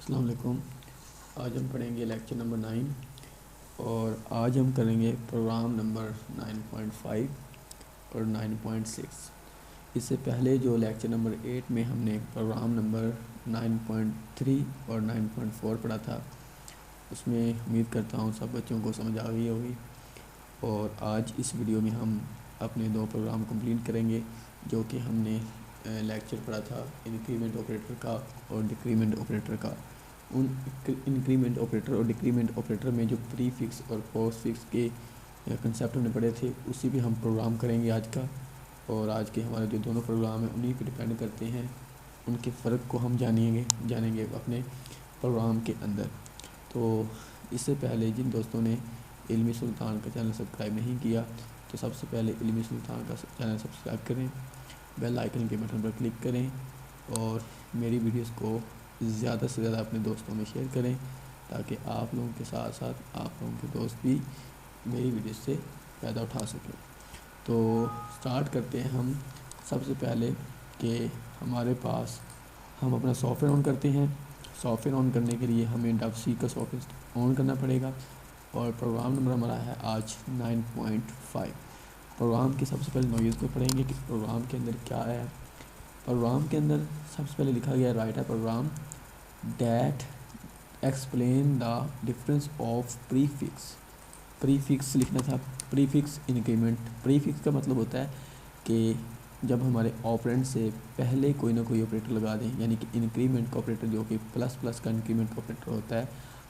अस्सलाम वालेकुम। आज हम पढ़ेंगे लेक्चर नंबर 9 और आज हम करेंगे प्रोग्राम नंबर 9.5 और 9.6। इससे पहले जो लेक्चर नंबर 8 में हमने प्रोग्राम नंबर 9.3 और 9.4 पढ़ा था, उसमें उम्मीद करता हूँ सब बच्चों को समझ आ गई होगी। और आज इस वीडियो में हम अपने दो प्रोग्राम कंप्लीट करेंगे जो कि हमने लेक्चर पढ़ा था इंक्रीमेंट ऑपरेटर का और डिक्रीमेंट ऑपरेटर का। उन इंक्रीमेंट ऑपरेटर और डिक्रीमेंट ऑपरेटर में जो प्रीफिक्स और पोस्टफिक्स के कंसेप्ट हमने पढ़े थे, उसी भी हम प्रोग्राम करेंगे आज का। और आज के हमारे जो दोनों प्रोग्राम हैं उन्हीं पे डिपेंड करते हैं, उनके फ़र्क को हम जानेंगे अपने प्रोग्राम के अंदर। तो इससे पहले जिन दोस्तों ने इल्मी सुल्तान का चैनल सब्सक्राइब नहीं किया, तो सबसे पहले इल्मी सुल्तान का चैनल सब्सक्राइब करें, बेल आइकन के बटन पर क्लिक करें और मेरी वीडियोस को ज़्यादा से ज़्यादा अपने दोस्तों में शेयर करें, ताकि आप लोगों के साथ साथ आप लोगों के दोस्त भी मेरी वीडियो से फ़ायदा उठा सकें। तो स्टार्ट करते हैं हम। सबसे पहले कि हमारे पास हम अपना सॉफ्टवेयर ऑन करते हैं। सॉफ्टवेयर ऑन करने के लिए हमें डब-सी का सॉफ्टवेयर ऑन करना पड़ेगा और प्रोग्राम नंबर हमारा है आज 9.5। प्रोग्राम की सबसे पहले नोइज़ को पढ़ेंगे कि प्रोग्राम के अंदर क्या है। प्रोग्राम के अंदर सबसे पहले लिखा गया राइट है program that explain the difference of prefix लिखना था। Prefix increment. प्रीफिक्स का मतलब होता है कि जब हमारे ऑपरेंड से पहले कोई ना कोई ऑपरेटर लगा दें, यानी कि इंक्रीमेंट का ऑपरेटर जो कि प्लस प्लस का इंक्रीमेंट का ऑपरेटर होता है,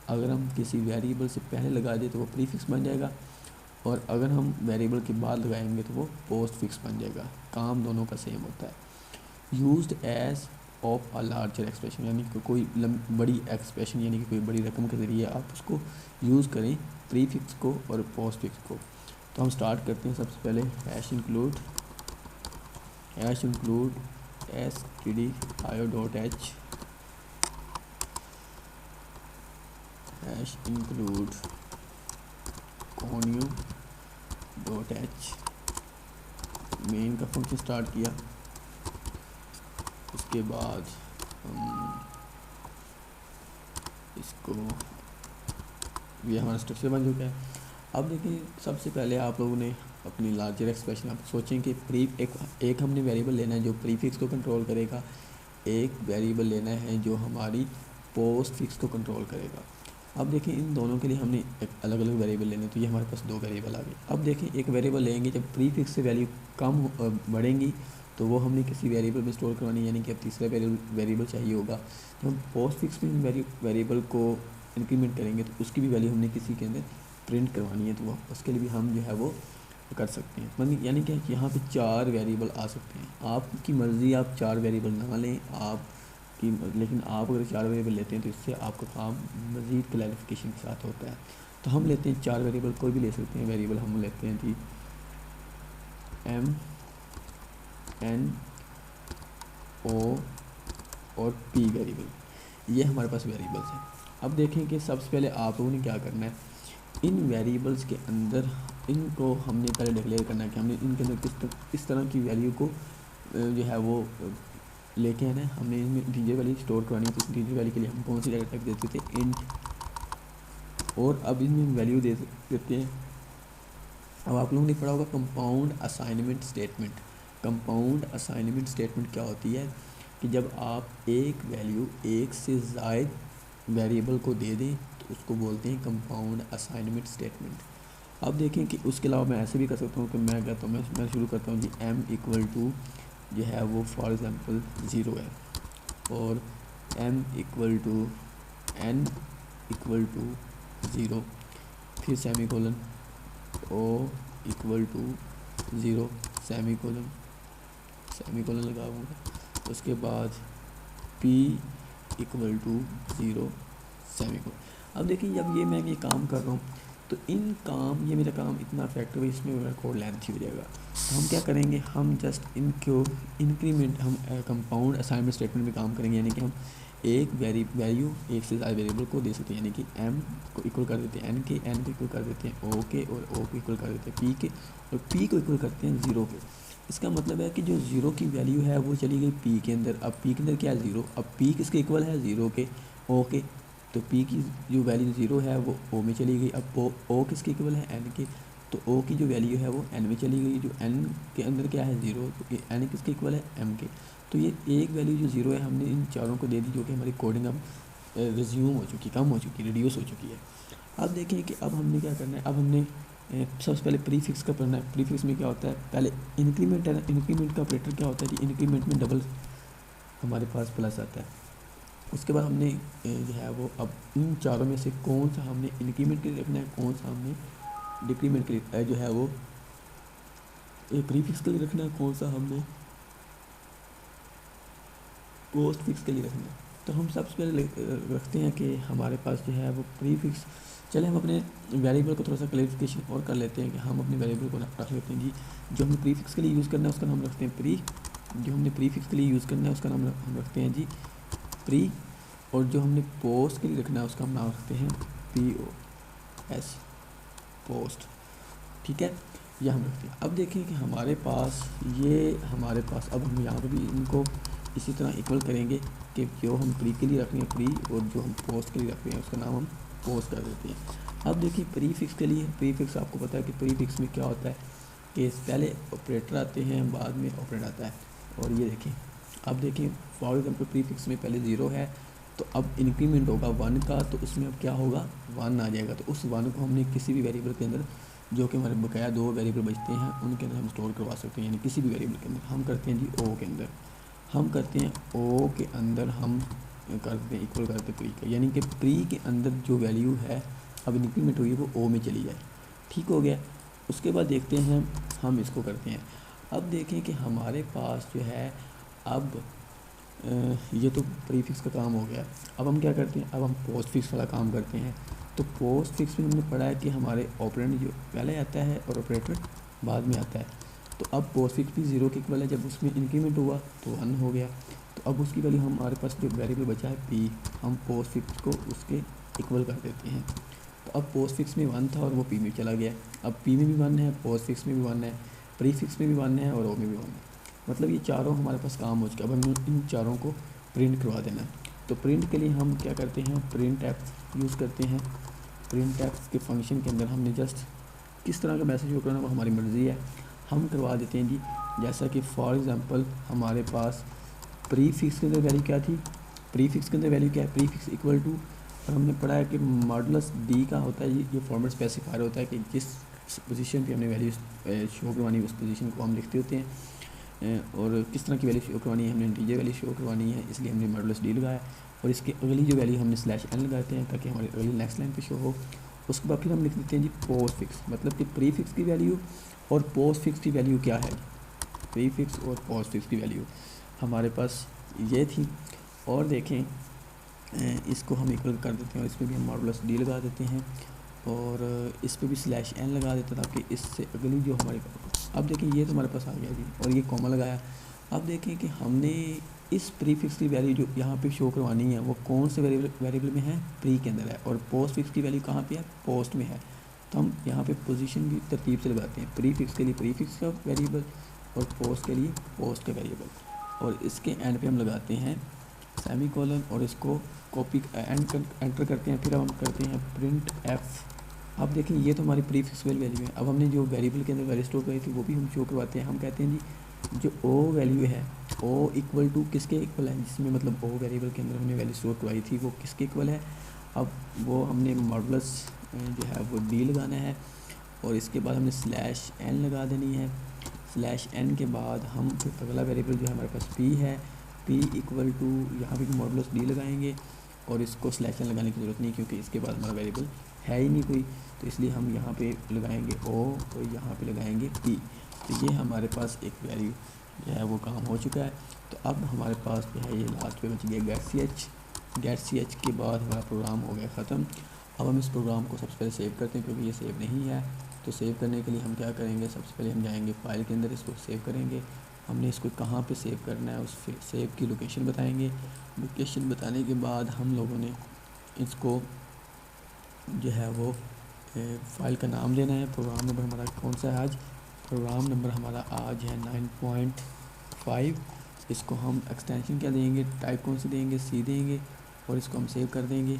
अगर हम किसी वेरिएबल से पहले लगा दें तो वो प्रीफिक्स बन जाएगा, और अगर हम वेरिएबल के बाद लगाएंगे तो वो पोस्ट फिक्स बन जाएगा। काम दोनों का सेम होता है। Used as of a larger expression, यानी कि कोई बड़ी एक्सप्रेशन यानी कि कोई बड़ी रकम के ज़रिए आप उसको यूज़ करें, प्रीफिक्स को और पोस्ट फिक्स को। तो हम स्टार्ट करते हैं। सबसे पहले hash include stdio.h hash include connew.h main का फंक्शन स्टार्ट किया। उसके बाद हम इसको, ये हमारा स्ट्रक्चर बन चुका है। अब देखिए, सबसे पहले आप लोगों ने अपनी लार्जर एक्सप्रेशन आप सोचें कि एक हमने वेरिएबल लेना है जो प्रीफिक्स को कंट्रोल करेगा, एक वेरिएबल लेना है जो हमारी पोस्ट फिक्स को कंट्रोल करेगा। अब देखें, इन दोनों के लिए हमने एक अलग अलग वेरिएबल लेने, तो ये हमारे पास दो वेरिएबल आ गए। अब देखें, एक वेरिएबल लेंगे, जब प्रीफिक्स से वैल्यू कम बढ़ेंगी तो वो हमने किसी वेरिएबल में स्टोर करवानी, यानी कि अब तीसरा वेरिएबल चाहिए होगा। तो हम पोस्ट फिक्स में वेरिएबल को इंक्रीमेंट करेंगे तो उसकी भी वैल्यू हमने किसी के अंदर प्रिंट करवानी है, तो वो उसके लिए भी हम जो है वो कर सकते हैं। मतलब यानी कि यहाँ पे 4 वेरिएबल आ सकते हैं। आपकी मर्ज़ी, आप 4 वेरिएबल ना लें लेकिन आप अगर 4 वेरिएबल लेते हैं तो इससे आपका काम मज़ीद क्लैरिफिकेशन के साथ होता है। तो हम लेते हैं 4 वेरिएबल, कोई भी ले सकते हैं वेरिएबल। हम लेते हैं जी M N O और P वेरिएबल। ये हमारे पास वेरिएबल्स हैं। अब देखें कि सबसे पहले आप लोगों ने क्या करना है, इन वेरिएबल्स के अंदर इनको हमने पहले डिक्लेयर करना है कि हमने इनके अंदर किस तरह की वैल्यू को जो है वो लेके आना है। हमने इनमें इंटीजर वैल्यू स्टोर करवानी है, तो इंटीजर वैल्यू के लिए हम कौन सी डाटा टाइप देते थे, इंट। और अब इनमें वैल्यू देते हैं। अब आप लोगों ने पढ़ा होगा compound assignment statement. Compound assignment statement क्या होती है कि जब आप एक वैल्यू एक से ज़ायद वेरिएबल को दे दें तो उसको बोलते हैं कंपाउंड असाइनमेंट स्टेटमेंट। अब देखें कि उसके अलावा मैं ऐसे भी कर सकता हूँ कि मैं कहता हूँ, मैं शुरू करता हूँ जी m इक्वल टू जो है वो फॉर एग्ज़ाम्पल 0 है, और m equal to n equal to 0, फिर semicolon, o equal to 0 semicolon लगाऊंगा। उसके बाद p इक्वल टू 0 सेमीकोलन। अब देखिए, जब मैं काम कर रहा हूँ तो ये मेरा काम इतना इफेक्टिव है, इसमें मेरा कोड लेंथी हो जाएगा। तो हम क्या करेंगे, हम जस्ट इनको इंक्रीमेंट, हम कंपाउंड असाइनमेंट स्टेटमेंट में काम करेंगे, यानी कि हम एक वैल्यू एक से ज़्यादा वेरिएबल को दे सकते हैं, यानी कि m को इक्वल कर देते हैं n के, n को इक्वल कर देते हैं o के, और o को इक्वल कर देते हैं p के, और p को इक्वल करते हैं 0 के। इसका मतलब है कि जो 0 की वैल्यू है वो चली गई p के अंदर। अब p के अंदर क्या है, 0। अब p किसके इक्वल है, 0 के, ओके, तो पी की जो वैल्यू 0 है वो ओ में चली गई। अब ओ किसके इक्वल है, एन के, तो ओ की जो वैल्यू है वो एन में चली गई। जो एन के अंदर क्या है 0, तो एन किसके इक्वल है, एम के। तो ये एक वैल्यू जो 0 है हमने इन चारों को दे दी, जो कि हमारी कोडिंग अब रिज्यूम हो चुकी, कम हो चुकी, रिड्यूस हो चुकी है। अब देखें कि अब हमने क्या करना है। अब हमने सबसे पहले प्रीफिक्स का करना है। प्रीफिक्स में क्या होता है, पहले इंक्रीमेंट है ना, इंक्रीमेंट का ऑपरेटर क्या होता है कि इंक्रीमेंट में डबल हमारे पास प्लस आता है। उसके बाद हमने जो है वो अब इन चारों में से कौन सा हमने इंक्रीमेंट के लिए रखना है, कौन सा हमने डिक्रीमेंट के लिए जो है वो प्रीफिक्स के लिए रखना है, कौन सा हमने पोस्ट फिक्स के लिए रखना है। तो हम सबसे पहले रखते हैं कि हमारे पास जो है वो प्रीफिक्स। चले हम अपने वेरिएबल को थोड़ा सा क्लैरिफिकेशन और कर लेते हैं कि हम अपने वेरिएबल को रख लेते हैं जी। जो हमने प्रीफिक्स के लिए यूज़ करना है उसका नाम रखते हैं प्री। जो हमने प्रीफिक्स के लिए यूज़ करना है उसका नाम हम रखते हैं जी प्री। और जो हमने पोस्ट के लिए रखना है उसका हम नाम रखते हैं POS, पोस्ट। ठीक है, यह हम रखते हैं। अब देखिए कि हमारे पास अब हम यहाँ पर भी इनको इसी तरह इक्वल करेंगे कि जो हम प्री के लिए रख रहे हैं प्री, और जो हम पोस्ट के लिए रख रहे हैं उसका नाम हम पोस्ट कर देते हैं। अब देखिए प्रीफिक्स के लिए, प्रीफिक्स आपको पता है कि प्रीफिक्स में क्या होता है कि पहले ऑपरेटर आते हैं, बाद में ऑपरेटर आता है। और ये देखें, अब देखें फॉर एग्जाम्पल प्रीफिक्स में पहले 0 है, तो अब इंक्रीमेंट होगा 1 का, तो उसमें अब क्या होगा 1 आ जाएगा। तो उस 1 को हमने किसी भी वेरिएबल के अंदर, जो कि हमारे बकाया 2 वेरिएबल बचते हैं उनके अंदर हम स्टोर करवा सकते हैं। यानी किसी भी वेरिएबल के अंदर हम करते हैं जी ओ के अंदर, हम करते हैं ओ के अंदर हम करते हैं इक्वल करते हैं प्री का, यानी कि प्री के अंदर जो वैल्यू है अब इंक्रीमेंट हुई है वो ओ में चली जाए। ठीक हो गया। उसके बाद देखते हैं हम इसको करते हैं। अब देखें कि हमारे पास जो है अब ये तो प्रीफिक्स का काम हो गया। अब हम क्या करते हैं, अब हम पोस्ट फिक्स वाला काम करते हैं। तो पोस्ट फिक्स में हमने पढ़ा है कि हमारे ऑपरेंड जो पहले आता है और ऑपरेटर बाद में आता है। तो अब पोस्ट फिक्स भी 0 के इक्वल है, जब उसमें इंक्रीमेंट हुआ तो 1 हो गया। तो अब उसकी वैल्यू हमारे पास जो वेरिएबल बचा है P, हम पोस्ट फिक्स को उसके इक्वल कर देते हैं। तो अब पोस्ट फिक्स में 1 था और वो P में चला गया। अब P में भी 1 है, पोस्ट फिक्स में भी 1 है, प्री फिक्स में भी 1 है और O में भी 1 है। मतलब ये चारों हमारे पास काम हो चुका है। अब हमें इन चारों को प्रिंट करवा देना है। तो प्रिंट के लिए हम क्या करते हैं, प्रिंट एफ यूज़ करते हैं। प्रिंट एफ के फंक्शन के अंदर हमने जस्ट किस तरह का मैसेज हो करना वो हमारी मर्ज़ी है, हम करवा देते हैं जी। जैसा कि फॉर एग्ज़ाम्पल हमारे पास प्री फिक्स के अंदर वैल्यू क्या थी, प्री फिक्स के अंदर वैल्यू क्या है, प्री फिक्स इक्वल टू, और हमने पढ़ा है कि मॉडुलस डी का होता है ये फॉर्मेट स्पेसिफायर होता है कि जिस पोजीशन पे हमने वैल्यू शो करवानी है उस पोजीशन को हम लिखते होते हैं। और किस तरह की वैल्यू शो करवानी है, हमने इंटीजर वैल्यू शो करवानी है, इसलिए हमने मॉडुलस डी लगाया। और इसके अगली जो वैल्यू हमने /n लगाते हैं ताकि हमारी अगली नेक्स्ट लाइन पे शो हो। उसके बाद फिर हम लिख देते हैं जी पोस्ट फिक्स, मतलब कि प्री फिक्स की वैल्यू और पोस्ट फिक्स की वैल्यू क्या है। प्री फिक्स और पोस्ट फिक्स की वैल्यू हमारे पास ये थी। और देखें इसको हम इक्वल कर देते हैं और इसमें भी हम मॉडुलस डी लगा देते हैं और इस पर भी /n लगा देते हैं ताकि इससे अगली जो हमारे, अब देखें ये तो हमारे पास आ गया जी और ये कॉमा लगाया। अब देखें कि हमने इस प्री फिक्स की वैल्यू जो यहाँ पे शो करवानी है वो कौन से वेरिएबल में है, प्री के अंदर है, और पोस्ट फिक्स की वैल्यू कहाँ पे है, पोस्ट में है। तो हम यहाँ पे पोजीशन भी तरतीब से लगाते हैं, प्री फिक्स के लिए प्री फिक्स का वेरिएबल और पोस्ट के लिए पोस्ट का वेरिएबल। और इसके एंड पे हम लगाते हैं सेमीकोलन और इसको कॉपी एंटर करते हैं। फिर हम करते हैं प्रिंट एफ। अब देखें ये तो हमारी प्री फिक्स वैल्यू है। अब हमने जो वेरिएबल के अंदर वैल्यू स्टोर करी थी वो भी हम शो करवाते हैं। हम कहते हैं जी जो ओ वैल्यू है, ओ इक्वल टू किसके इक्वल है, जिसमें मतलब ओ वेरिएबल के अंदर हमने वैल्यू स्टोर करवाई थी वो किसके इक्वल है। अब वो हमने मॉडुलस जो है वो डी लगाना है और इसके बाद हमने /n लगा देनी है। /n के बाद हम फिर अगला वेरिएबल जो है हमारे पास p है, p इक्वल टू यहाँ पे मॉडुलस डी लगाएंगे और इसको /n लगाने की ज़रूरत नहीं क्योंकि इसके बाद हमारा वेरिएबल है ही नहीं कोई, तो इसलिए हम यहाँ पे लगाएंगे o और यहाँ पे लगाएंगे p। तो ये हमारे पास एक वैल्यू जो है वो काम हो चुका है। तो अब हमारे पास जो है ये लास्ट पे बच गया गेट सी एच के बाद हमारा प्रोग्राम हो गया ख़त्म। अब हम इस प्रोग्राम को सबसे पहले सेव करते हैं क्योंकि ये सेव नहीं है। तो सेव करने के लिए हम क्या करेंगे, सबसे पहले हम जाएंगे फाइल के अंदर, इसको सेव करेंगे। हमने इसको कहाँ पे सेव करना है उस सेव की लोकेशन बताएंगे। लोकेशन बताने के बाद हम लोगों ने इसको जो है वो फाइल का नाम देना है। प्रोग्राम नंबर हमारा कौन सा है आज, प्रोग्राम नंबर हमारा आज है 9.5। इसको हम एक्सटेंशन क्या देंगे, टाइप कौन सी देंगे, सी देंगे और इसको हम सेव कर देंगे।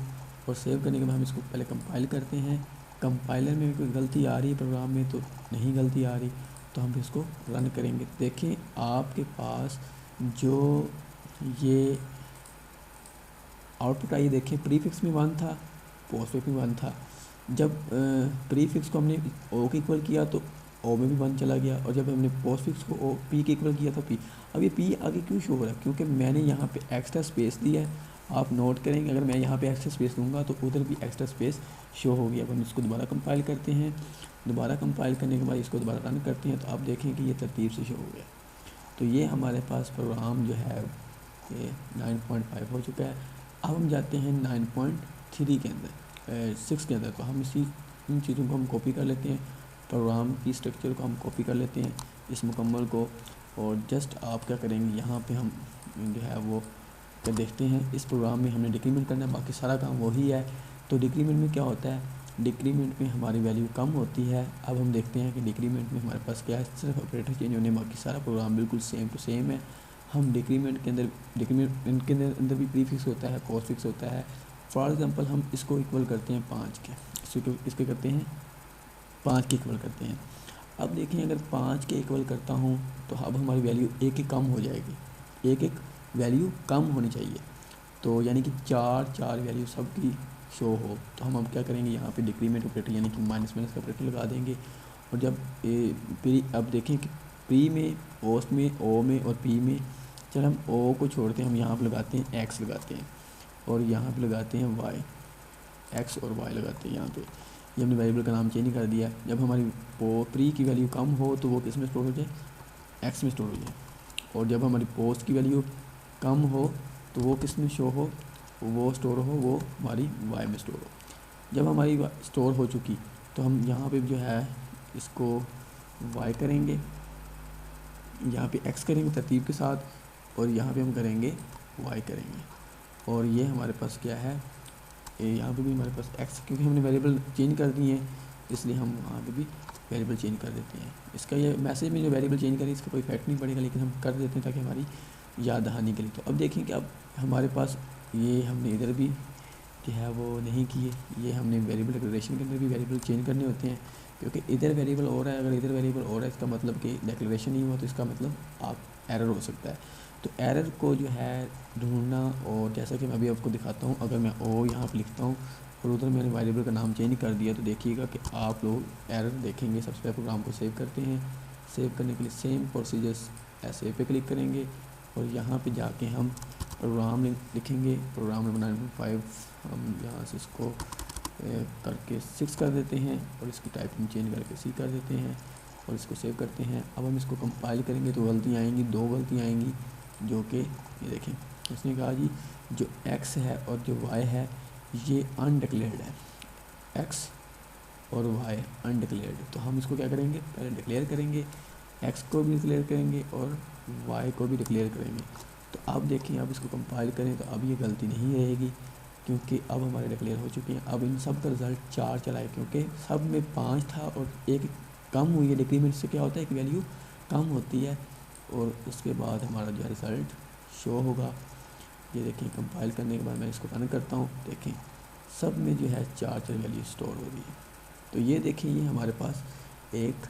और सेव करने के बाद हम इसको पहले कंपाइल करते हैं। कंपाइलर में कोई गलती आ रही है प्रोग्राम में तो नहीं गलती आ रही, तो हम इसको रन करेंगे। देखें आपके पास जो ये आउटपुट आई, देखें प्रीफिक्स में 1 था, पोस्टफिक्स में 1 था। जब प्रीफिक्स को हमने ओ के इक्वल किया तो ओ में भी 1 चला गया, और जब हमने पोस्टफिक्स को ओ पी के इक्वल किया तो पी। अब ये पी आगे क्यों शो हो रहा है? क्योंकि मैंने यहाँ पे एक्स्ट्रा स्पेस दिया है। आप नोट करेंगे अगर मैं यहाँ पे एक्स्ट्रा स्पेस दूंगा तो उधर भी एक्स्ट्रा स्पेस शो हो गया। अब हम इसको दोबारा कंपाइल करते हैं। दोबारा कंपाइल करने के बाद इसको दोबारा रन करते हैं तो आप देखें कि ये तरतीब से शो हो गया। तो ये हमारे पास प्रोग्राम जो है ये 9.5 हो चुका है। अब हम जाते हैं 9.3 के अंदर, 6 के अंदर। तो हम इन चीज़ों को हम कॉपी कर लेते हैं, प्रोग्राम की स्ट्रक्चर को हम कॉपी कर लेते हैं इस मुकम्मल को। और जस्ट आप क्या करेंगे, यहाँ पे हम जो है वो क्या देखते हैं, इस प्रोग्राम में हमने डिक्रीमेंट करना है, बाकी सारा काम वही है। तो डिक्रीमेंट में क्या होता है, डिक्रीमेंट में हमारी वैल्यू कम होती है। अब हम देखते हैं कि डिक्रीमेंट में हमारे पास क्या है, सिर्फ ऑपरेटर चेंज होने, बाकी सारा प्रोग्राम बिल्कुल सेम टू सेम है। हम डिक्रीमेंट के अंदर भी प्रीफिक्स होता है, पोस्टफिक्स होता है। फॉर एग्जांपल हम इसको इक्वल करते हैं 5 के, इसके करते हैं 5 के इक्वल करते हैं। अब देखें अगर 5 के इक्वल करता हूँ तो अब हमारी वैल्यू एक कम हो जाएगी, एक वैल्यू कम होनी चाहिए। तो यानी कि 4 वैल्यू सबकी शो हो। तो हम अब क्या करेंगे, यहाँ पे डिक्रीमेंट ऑपरेटर यानी कि माइनस का ऑपरेटर लगा देंगे। और जब अब देखें कि प्री में, पोस्ट में, ओ में और पी में, चल हम ओ को छोड़ते हैं, हम यहाँ पर लगाते हैं एक्स लगाते हैं, और यहाँ पे लगाते हैं वाई, एक्स और वाई लगाते हैं यहाँ पे। ये हमने वेरिएबल का नाम चेंज कर दिया। जब हमारी प्री की वैल्यू कम हो तो वो किस में स्टोर हो जाए, एक्स में स्टोर हो जाए। और जब हमारी पोस्ट की वैल्यू कम हो तो वो किस में शो हो, वो स्टोर हो, वो हमारी वाई में स्टोर हो। जब हमारी स्टोर हो चुकी तो हम यहाँ पे जो है इसको वाई करेंगे, यहाँ पे एक्स करेंगे तरतीब के साथ, और यहाँ पे हम करेंगे वाई करेंगे। और ये हमारे पास क्या है, यहाँ पे भी हमारे पास एक्स, क्योंकि हमने वेरिएबल चेंज कर दिए हैं इसलिए हम वहाँ पे भी वेरिएबल चेंज कर देते हैं। इसका ये मैसेज में जो वेरिएबल चेंज करें इसका कोई इफेक्ट नहीं पड़ेगा, लेकिन हम कर देते हैं ताकि हमारी याद दहानी के लिए। तो अब देखें कि अब हमारे पास ये हमने इधर भी जो है वो नहीं किए, ये हमने वेरिएबल डिक्लेरेशन के अंदर भी वेरिएबल चेंज करने होते हैं, क्योंकि इधर वेरिएबल हो रहा है, अगर इधर वेरिएबल हो रहा है इसका मतलब कि डिक्लेरेशन नहीं हुआ, तो इसका मतलब आप एरर हो सकता है। तो एरर को जो है ढूंढना, और जैसा कि मैं अभी आपको दिखाता हूँ, अगर मैं ओ यहाँ पर लिखता हूँ और उधर मैंने वेरिएबल का नाम चेंज कर दिया तो देखिएगा कि आप लोग एरर देखेंगे। सबसे पहले प्रोग्राम को सेव करते हैं, सेव करने के लिए सेम प्रोसीजर्स ऐसे पे क्लिक करेंगे, और यहाँ पे जाके हम प्रोग्राम लिखेंगे, प्रोग्राम नंबर 9.5। हम यहाँ से इसको करके 6 कर देते हैं, और इसकी टाइपिंग चेंज करके सी कर देते हैं, और इसको सेव करते हैं। अब हम इसको कंपाइल करेंगे तो गलतियाँ आएंगी, 2 गलतियाँ आएंगी, जो कि ये देखें, उसने कहा जी जो एक्स है और जो वाई है ये अनडिक्लेयर्ड है, एक्स और वाई अनडिक्लेयर्ड। तो हम इसको क्या करेंगे, पहले डिक्लेयर करेंगे, एक्स को भी डिक्लेयर करेंगे और वाई को भी डिक्लेयर करेंगे। तो अब देखिए, अब इसको कंपाइल करें तो अब ये गलती नहीं रहेगी, क्योंकि अब हमारे डिक्लेयर हो चुके हैं। अब इन सब का रिज़ल्ट 4 चला है, क्योंकि सब में 5 था और एक कम हुई है। डिक्रीमेंट से क्या होता है, एक वैल्यू कम होती है, और उसके बाद हमारा जो है रिज़ल्ट शो होगा। ये देखें, कंपाइल करने के बाद मैं इसको रन करता हूँ, देखें सब में जो है 4 वैल्यू स्टोर हो रही है। तो ये देखें, ये हमारे पास एक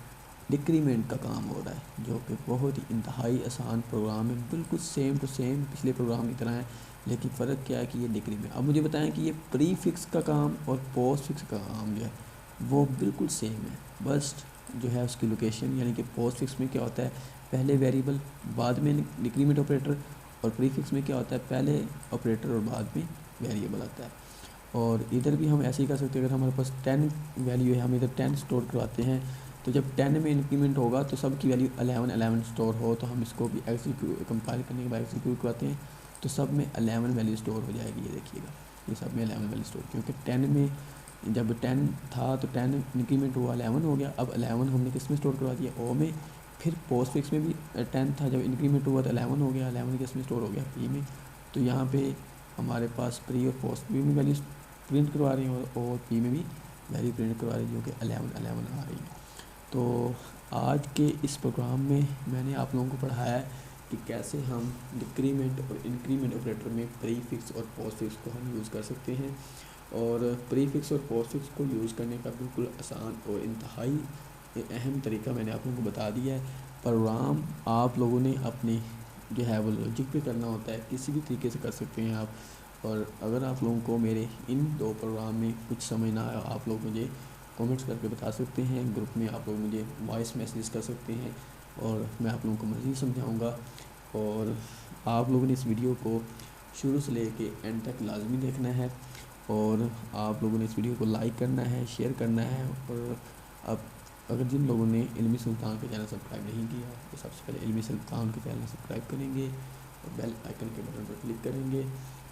डिक्रीमेंट का काम हो रहा है, जो कि बहुत ही इंतहाई आसान प्रोग्राम है, बिल्कुल सेम टू सेम पिछले प्रोग्राम की तरह है। लेकिन फ़र्क क्या है कि ये डिक्रीमेंट। अब मुझे बताएं कि ये प्री फिक्स का काम और पोस्ट फिक्स का काम जो है वो बिल्कुल सेम है, बस जो है उसकी लोकेशन, यानी कि पोस्ट फिक्स में क्या होता है पहले वेरिएबल बाद में डिक्रीमेंट ऑपरेटर, और प्री फिक्स में क्या होता है पहले ऑपरेटर और बाद में वेरिएबल आता है। और इधर भी हम ऐसे ही कर सकते हैं। अगर हमारे पास 10 वैल्यू है, हम इधर 10 स्टोर करवाते हैं, तो जब 10 में इंक्रीमेंट होगा तो सब की वैल्यू 11 स्टोर हो, तो हम इसको भी एग्जीक्यूट कंपाइल करने के बाद एग्जीक्यूट करवाते हैं तो सब में 11 वैल्यू स्टोर हो जाएगी। ये देखिएगा, ये सब में 11 वैल्यू स्टोर, क्योंकि 10 में जब 10 था तो 10 इंक्रीमेंट हुआ 11 हो गया। अब 11 हमने किस में स्टोर करवा दिया, ओ में। फिर पोस्ट फिक्स में भी 10 था, जब इंक्रीमेंट हुआ तो 11 हो गया, 11 किस में स्टोर हो गया, पी में। तो यहाँ पे हमारे पास प्री और पोस्ट में भी वैल्यू प्रिंट करवा रही हैं, और पी में भी वैल्यू प्रिंट करवा रही है, जो कि 11 आ रही है। तो आज के इस प्रोग्राम में मैंने आप लोगों को पढ़ाया है कि कैसे हम डिक्रीमेंट और इंक्रीमेंट ऑपरेटर में प्रीफिक्स और पोस्टफिक्स को हम यूज़ कर सकते हैं। और प्रीफिक्स और पोस्टफिक्स को यूज़ करने का बिल्कुल आसान और इंतहाई अहम तरीका मैंने आप लोगों को बता दिया है। प्रोग्राम आप लोगों ने अपने जो है वो लॉजिक पे करना होता है, किसी भी तरीके से कर सकते हैं आप। और अगर आप लोगों को मेरे इन 2 प्रोग्राम में कुछ समझ ना आया, आप लोग मुझे कमेंट्स करके बता सकते हैं। ग्रुप में आप लोग मुझे वॉइस मैसेज कर सकते हैं और मैं आप लोगों को मज़ीद समझाऊंगा। और आप लोगों ने इस वीडियो को शुरू से लेके एंड तक लाजमी देखना है और आप लोगों ने इस वीडियो को लाइक करना है, शेयर करना है। और अब अगर जिन लोगों ने इल्मी सुल्तान का चैनल सब्सक्राइब नहीं किया तो सबसे पहले इल्मी सुल्तान के चैनल सब्सक्राइब करेंगे और बेल आइकन के बटन पर क्लिक करेंगे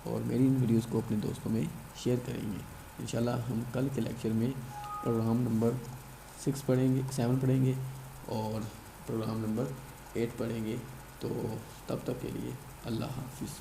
और मेरी इन वीडियोस को अपने दोस्तों में शेयर करेंगे। इंशाल्लाह हम कल के लेक्चर में प्रोग्राम नंबर 7 पढ़ेंगे और प्रोग्राम नंबर 8 पढ़ेंगे। तो तब तक के लिए अल्लाह हाफिज़।